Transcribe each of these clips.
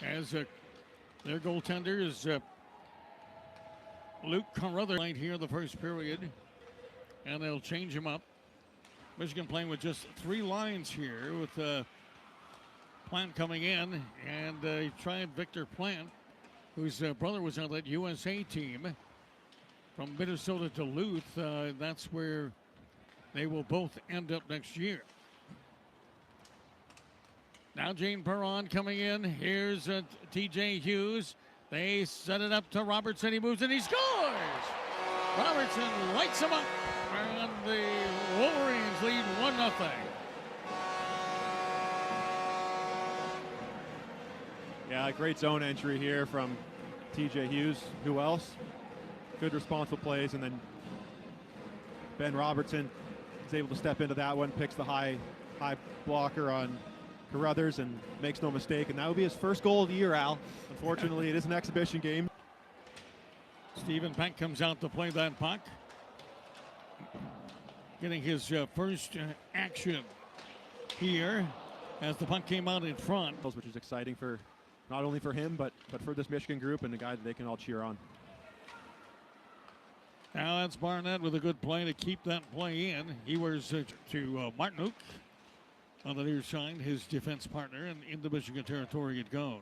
as their goaltender is Luke Carruthers right here in the first period, and they'll change him up. Michigan playing with just 3 lines here with Plant coming in, and they tried Victor Plant, whose brother was on that USA team from Minnesota Duluth. That's where they will both end up next year. Now Jane Perron coming in. Here's TJ Hughes. They set it up to Robertson. He moves and he scores! Robertson lights him up, and the Wolverines lead 1-0. Yeah, great zone entry here from TJ Hughes. Who else? Good responsible plays, and then Ben Robertson is able to step into that one, picks the high blocker on Carruthers and makes no mistake, and that would be his first goal of the year, Al. Unfortunately, it is an exhibition game. Stephen Peck comes out to play that puck, getting his first action here as the puck came out in front. Which is exciting for not only for him, but for this Michigan group and the guy that they can all cheer on. Now that's Barnett with a good play to keep that play in. He wears to Martinuk on the near side, his defense partner, and into Michigan territory it goes.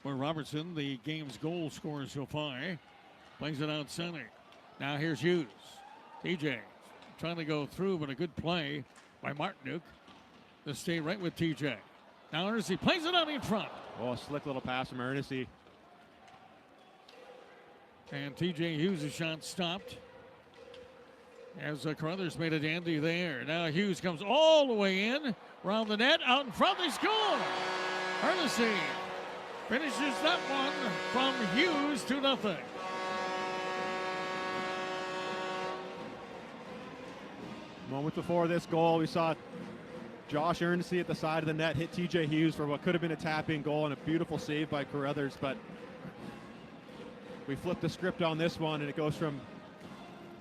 Where Robertson, the game's goal scorer so far, plays it out center. Now here's Hughes. TJ trying to go through, but a good play by Martinuk to stay right with TJ. Now Ernest plays it out in front. Oh, a slick little pass from Ernest. And TJ Hughes' shot stopped as Carruthers made a dandy there. Now Hughes comes all the way in, around the net, out in front, they score! Ernest finishes that one from Hughes 2-0. Moment before this goal, we saw Josh Ernest at the side of the net hit TJ Hughes for what could have been a tap-in goal, and a beautiful save by Carruthers, but we flipped the script on this one, and it goes from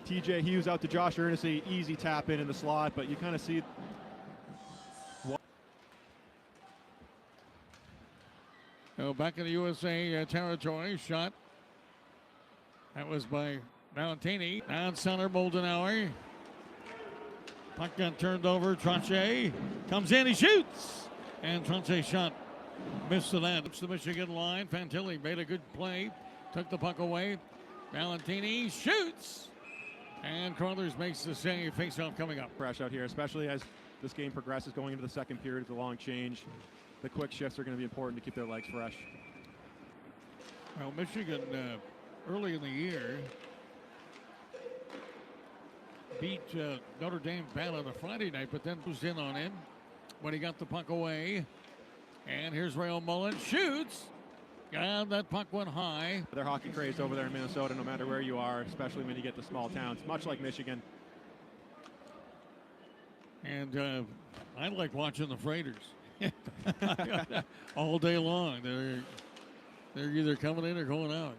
TJ Hughes out to Josh Ernest, easy tap in the slot, but you kind of see. So back in the USA territory, shot. That was by Valentini. Down center, Moldenauer. Puck got turned over. Tranche comes in, he shoots. And Tranche's shot missed the net. It's the Michigan line. Fantilli made a good play. Took the puck away. Valentini shoots. And Carruthers makes the save. Face-off coming up. Fresh out here, especially as this game progresses going into the second period. It's a long change. The quick shifts are going to be important to keep their legs fresh. Well, Michigan early in the year beat Notre Dame bad on a Friday night, but then was in on him when he got the puck away. And here's Rail Mullen, shoots. And that puck went high. They're hockey crazed over there in Minnesota, no matter where you are, especially when you get to small towns, much like Michigan. And I like watching the Freighters all day long. They're either coming in or going out.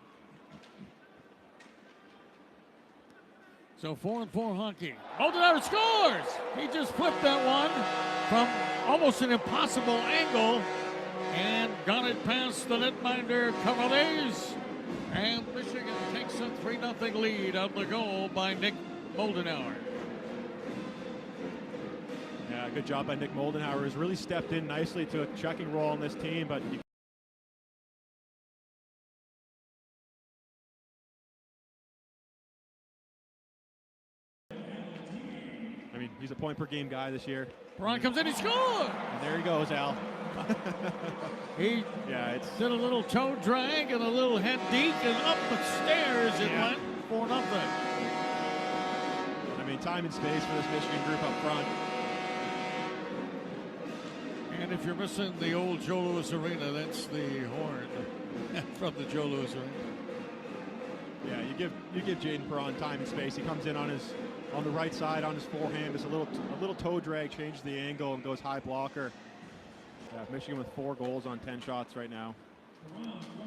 So 4-on-4 hockey. Moldenauer scores! He just flipped that one from almost an impossible angle and got it past the netminder Carruthers. And Michigan takes a 3-0 lead on the goal by Nick Moldenauer. Yeah, good job by Nick Moldenauer, who's really stepped in nicely to a checking role on this team, but I mean, he's a point-per-game guy this year. Perron comes in, he scores! And there he goes, Al. He did a little toe drag and a little head deke, and up the stairs it went 4-0. I mean, time and space for this Michigan group up front. And if you're missing the old Joe Louis Arena, that's the horn from the Joe Louis Arena. Yeah, you give Jaden Perron time and space. He comes in on the right side on his forehand. It's a little toe drag, changes the angle, and goes high blocker. Yeah, Michigan with 4 goals on 10 shots right now.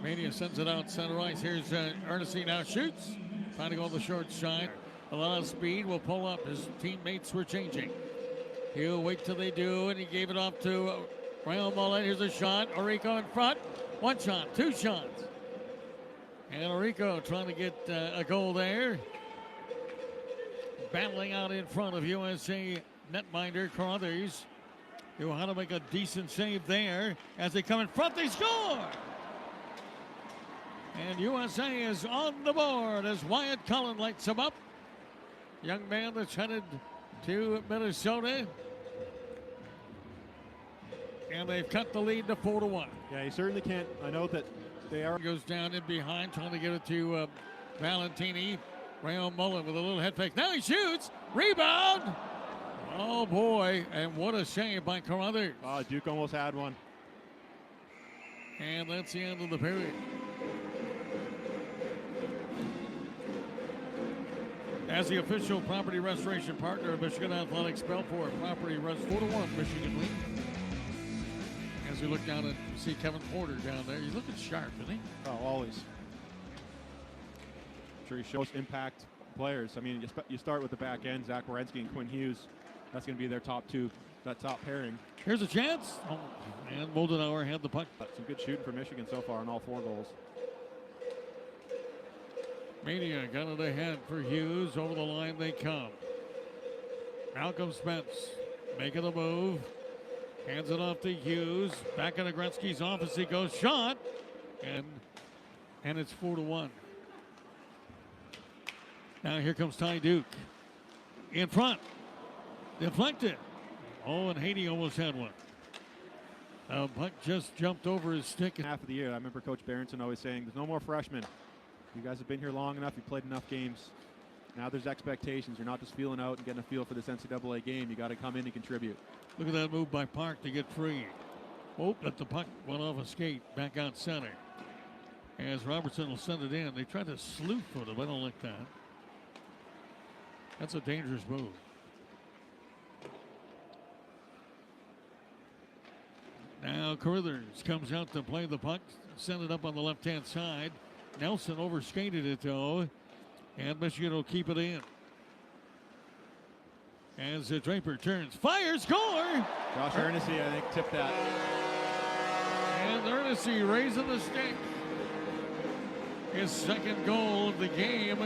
Mania sends it out center ice. Here's Ernestine now shoots. Trying to go on the short side. A lot of speed will pull up. His teammates were changing. He'll wait till they do, and he gave it off to Rail Mullen, here's a shot. Orico in front. One shot, two shots. And Orico trying to get a goal there. Battling out in front of USA netminder Carruthers. Who how to make a decent save there. As they come in front, they score! And USA is on the board as Wyatt Cullen lights them up. Young man that's headed to Minnesota. And they've cut the lead to 4-1. Yeah, you certainly can't. I know that they are. Goes down in behind, trying to get it to Valentini. Rayon Mullen with a little head fake. Now he shoots. Rebound. Oh, boy. And what a save by Carruthers. Oh, Duke almost had one. And that's the end of the period. As the official property restoration partner of Michigan Athletics, Belfort Property Rest 4-1 Michigan lead. As we look down and see Kevin Porter down there, he's looking sharp, isn't he? Oh, always. Sure, he shows impact players. I mean, you start with the back end, Zach Wierenski and Quinn Hughes. That's going to be their top two, that top pairing. Here's a chance. Oh, and Moldenauer had the puck. Some good shooting for Michigan so far on all 4 goals. Mania got it ahead for Hughes. Over the line they come. Malcolm Spence making the move. Hands it off to Hughes. Back into Gretzky's office he goes. Shot. And it's 4-1. Now here comes Ty Duke. In front. Deflected. Oh, and Haiti almost had one. Puck just jumped over his stick. Half of the year, I remember Coach Berenson always saying, there's no more freshmen. You guys have been here long enough. You played enough games. Now there's expectations. You're not just feeling out and getting a feel for this NCAA game. You got to come in and contribute. Look at that move by Park to get free. Oh, but the puck went off a skate back out center. As Robertson will send it in. They tried to slew foot him. I don't like that. That's a dangerous move. Now Carruthers comes out to play the puck. Send it up on the left-hand side. Nelson overskated it, though. And Michigan will keep it in. As Draper turns, fires, score! Josh Ernessy, I think, tipped that. And Ernessy raising the stick. His second goal of the game.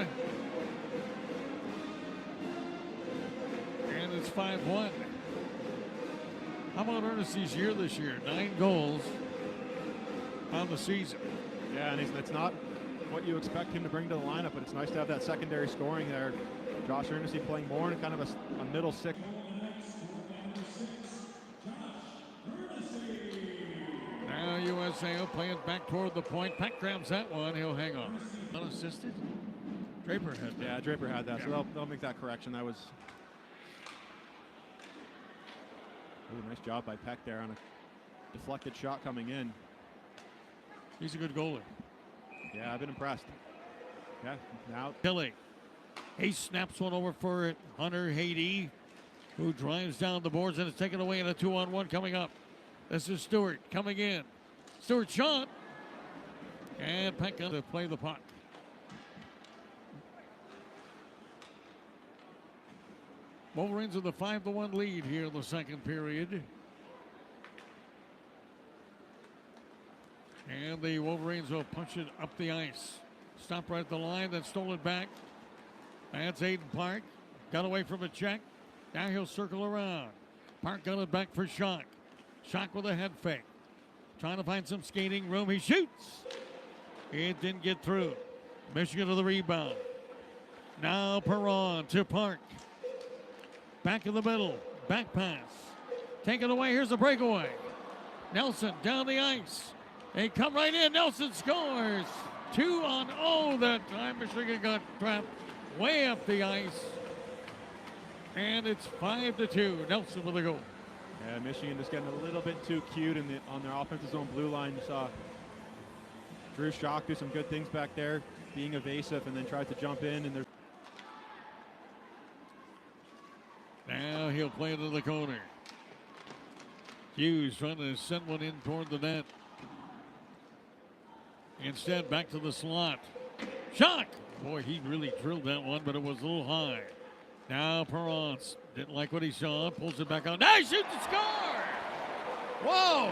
And it's 5-1. How about Ernesty's year this year? 9 goals on the season. Yeah, and it's not what you expect him to bring to the lineup, but it's nice to have that secondary scoring there. Josh Ernessy playing more in kind of a middle six. Now USA will play it back toward the point. Peck grabs that one. He'll hang on. Unassisted. Draper had that. Yeah, Draper had that, Yeah. so they'll make that correction. That was really nice job by Peck there on a deflected shot coming in. He's a good goalie. Yeah, I've been impressed. Yeah, now Tilly. He snaps one over for Hunter Haiti, who drives down the boards and is taken away in a 2-on-1 coming up. This is Stewart coming in. Stewart shot. And Peck to play the puck. Wolverines with a 5-1 lead here in the second period. And the Wolverines will punch it up the ice. Stop right at the line, then stole it back. That's Aiden Park. Got away from a check. Now he'll circle around. Park got it back for Schock. Schock with a head fake. Trying to find some skating room. He shoots. It didn't get through. Michigan to the rebound. Now Perron to Park. Back in the middle. Back pass. Take it away. Here's the breakaway. Nelson down the ice. They come right in. Nelson scores. 2-on-0 that time. Michigan got trapped way up the ice. And it's 5-2. Nelson with a goal. Yeah, Michigan just getting a little bit too cute on their offensive zone blue line. You saw Drew Schock do some good things back there, being evasive, and then tried to jump in. And now he'll play it to the corner. Hughes trying to send one in toward the net. Instead, back to the slot. Schock! Boy, he really drilled that one, but it was a little high. Now Perron didn't like what he saw. Pulls it back on. Now he shoots and score! Whoa!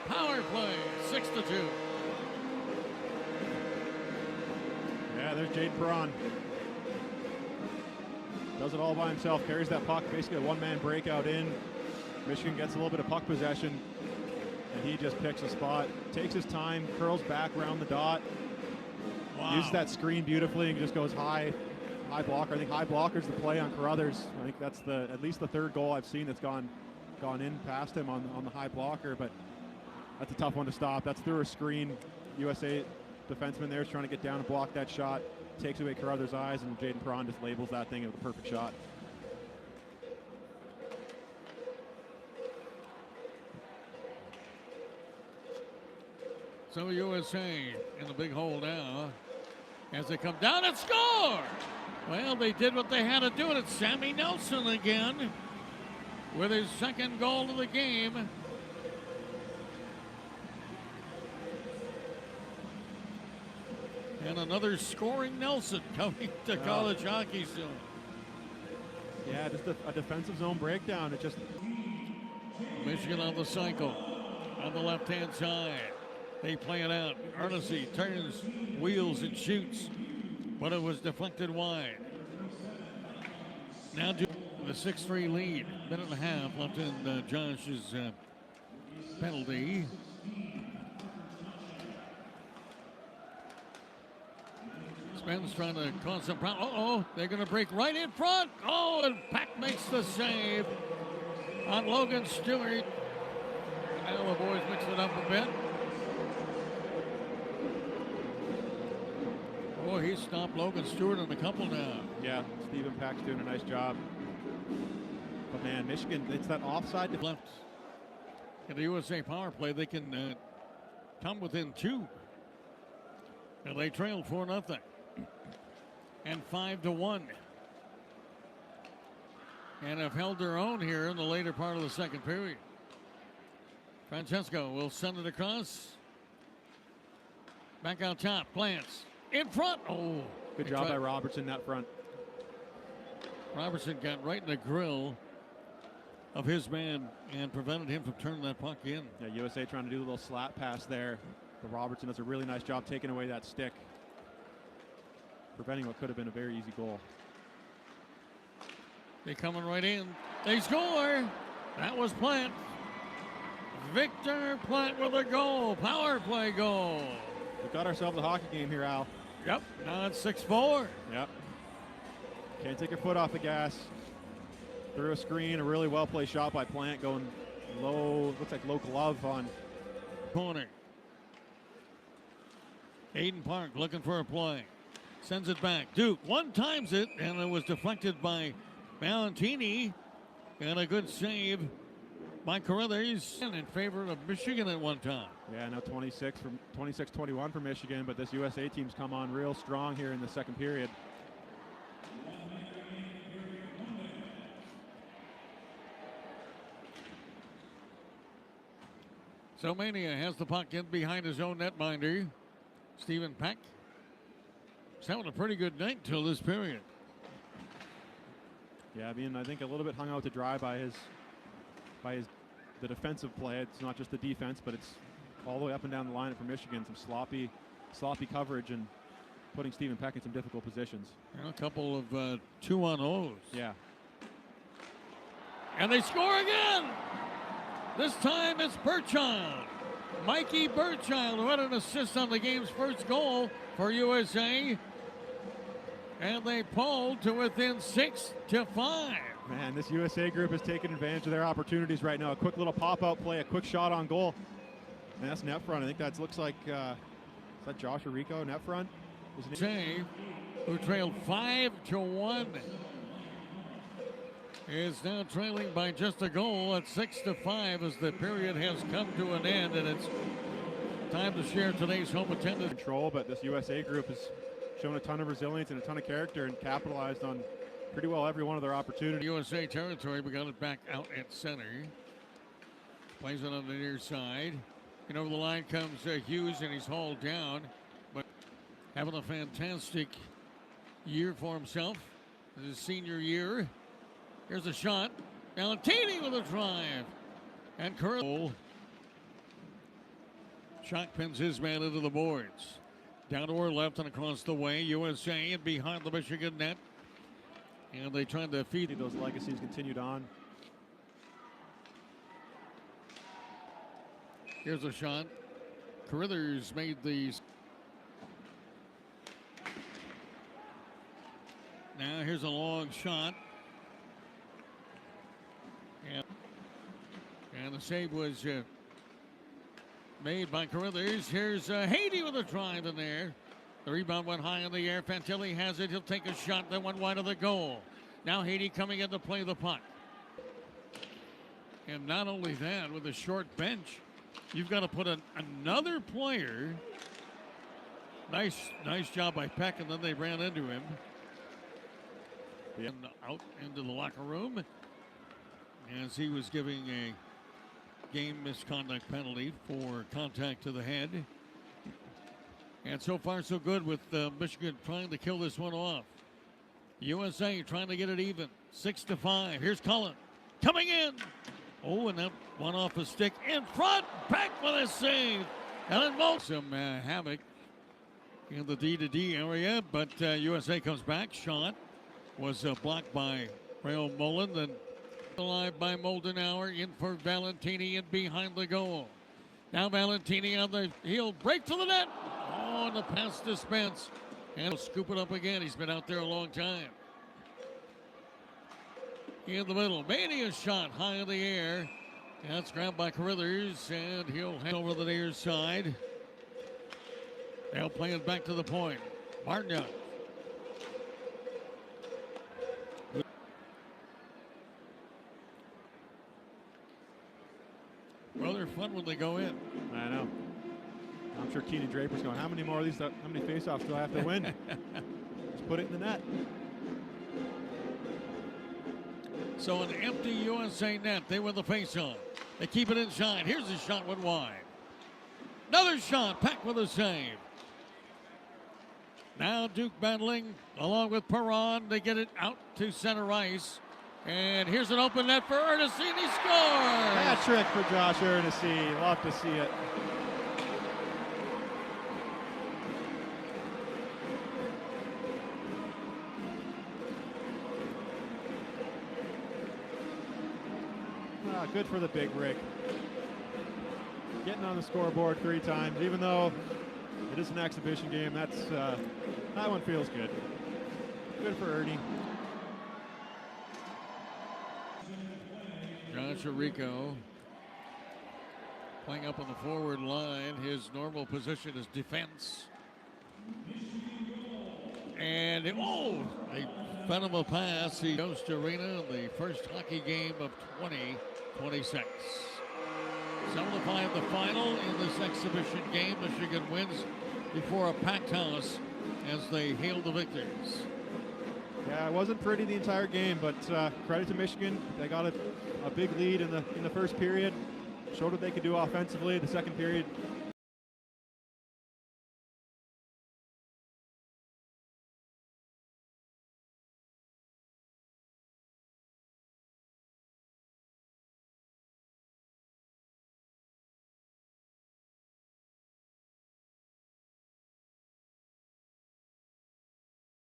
Power play, 6-2. Yeah, there's Jaden Perron. Does it all by himself, carries that puck, basically a one-man breakout in. Michigan gets a little bit of puck possession, and he just picks a spot, takes his time, curls back around the dot, uses that screen beautifully, and just goes high blocker. I think high blocker's the play on Carruthers. I think that's at least the third goal I've seen that's gone in past him on the high blocker, but that's a tough one to stop. That's through a screen. USA defenseman there is trying to get down and block that shot, takes away Carruthers' eyes, and Jaden Perron just labels that thing as a perfect shot. So USA in the big hole now as they come down and score. Well, they did what they had to do, and it's Sammy Nelson again with his second goal of the game. And another scoring Nelson coming to college hockey soon. Yeah, just a defensive zone breakdown. It just Michigan on the cycle on the left-hand side. They play it out. Arnesy turns, wheels, and shoots, but it was deflected wide. Now to the 6-3 lead. Minute and a half left in Josh's penalty. Spen's trying to cause some problem. They're going to break right in front. And Pack makes the save on Logan Stewart. Now the boys mix it up a bit. He stopped Logan Stewart on a couple now. Yeah, Stephen Pack's doing a nice job. But man, Michigan, it's that offside left. In the USA power play, they can come within 2. And they trailed 4-0. And 5-1. And have held their own here in the later part of the second period. Francesco will send it across. Back out top, Plants. In front. Good job by Robertson that front. Robertson got right in the grill of his man and prevented him from turning that puck in. Yeah, USA trying to do a little slap pass there. But Robertson does a really nice job taking away that stick, preventing what could have been a very easy goal. They coming right in. They score. That was Plant. Victor Plant with a goal. Power play goal. We got ourselves a hockey game here, Al. Yep. Now it's 6-4. Yep. Can't take your foot off the gas. Through a screen, a really well-played shot by Plant going low, looks like low glove on corner. Aiden Park looking for a play. Sends it back. Duke one-times it, and it was deflected by Valentini. And a good save by Carruthers in favor of Michigan at one time. Yeah, now 26-21 for Michigan, but this USA team's come on real strong here in the second period. So Mania has the puck in behind his own netminder. Stephen Peck. He's having a pretty good night till this period. Yeah, I think a little bit hung out to dry by the defensive play. It's not just the defense, but it's all the way up and down the line for Michigan. Some sloppy coverage and putting Stephen Peck in some difficult positions. And a couple of 2-on-0s. Yeah. And they score again. This time it's Burchild. Mikey Burchild, who had an assist on the game's first goal for USA. And they pulled to within 6-5. Man, this USA group is taking advantage of their opportunities right now. A quick little pop-out play, a quick shot on goal. And that's net front. I think that looks like, is that Josh Arico, net front? Save, who trailed 5-1, is now trailing by just a goal at 6-5 as the period has come to an end, and it's time to share today's home attendance. Control, but this USA group has shown a ton of resilience and a ton of character and capitalized on pretty well every one of their opportunities. USA territory, we got it back out at center. Plays it on the near side. And over the line comes Hughes, and he's hauled down. But having a fantastic year for himself. His senior year. Here's a shot. Valentini with a drive. And Curl. Shot pins his man into the boards. Down to her left and across the way. USA and behind the Michigan net. And they tried to feed. Those legacies continued on. Here's a shot. Carruthers made these. Now here's a long shot. And the save was made by Carruthers. Here's Haiti with a drive in there. The rebound went high in the air. Fantilli has it. He'll take a shot that went wide of the goal. Now Haiti coming in to play the puck. And not only that, with a short bench, you've got to put another player. Nice job by Peck, and then they ran into him. And out into the locker room as he was giving a game misconduct penalty for contact to the head. And so far so good with Michigan trying to kill this one off. USA trying to get it even. 6-5. Here's Cullen coming in. Oh, and that one off a stick in front. Back with a save. And then Mo some havoc in the D-to-D area, but USA comes back. Shot was blocked by Rail Mullen. Then alive by Moldenauer, in for Valentini and behind the goal. Now Valentini on the heel, break to the net. Oh, and the pass dispense. And he'll scoop it up again. He's been out there a long time. In the middle, Mania shot high in the air. That's grabbed by Carruthers, and he'll head over the near side. They'll play it back to the point. Martin. Well, they're fun when they go in. I know. I'm sure Keenan Draper's going, how many more of these, how many faceoffs do I have to win? Just put it in the net. So an empty USA net. They win the faceoff. They keep it inside. Here's a shot went wide. Another shot. Peck with a save. Now Duke battling along with Perron. They get it out to center ice. And here's an open net for Ernestine. He scores! Hat trick for Josh Ernestine. Love to see it. Good for the big Rick. Getting on the scoreboard 3 times, even though it is an exhibition game. That one feels good. Good for Ernie. Josh Arico playing up on the forward line. His normal position is defense. And they fed him a pass. He goes to Arena in the first hockey game of 2026. 7-5 the final in this exhibition game. Michigan wins before a packed house as they hail the victors. Yeah, it wasn't pretty the entire game, but credit to Michigan. They got a big lead in the first period. Showed what they could do offensively. The second period